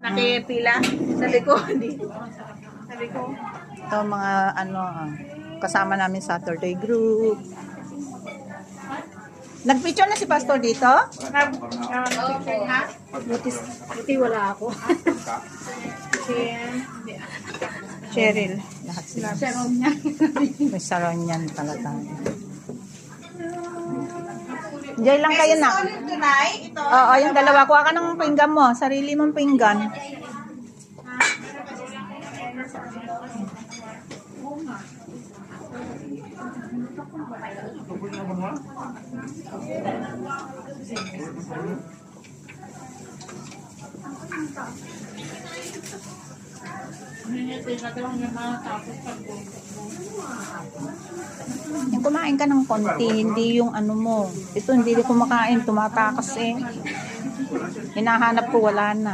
Nakipila. Sabi ko, hindi. Sabi ko. Ito mga ano, kasama namin Saturday group. Nag-picture na si Pastor dito? Nag-picture ha? Buti wala ako. Cheryl. Lahat sila. Sharon niya. May salon yan pala tayo. Diyan lang kayo na. Tunay, ito. Oo, yung dalawa. Kuha ka ng pinggan mo. Sarili mong pinggan. Yung kumain ka ng konti, hindi yung ano mo. Ito hindi kumakain, tumatakas eh. Hinahanap ko, wala na.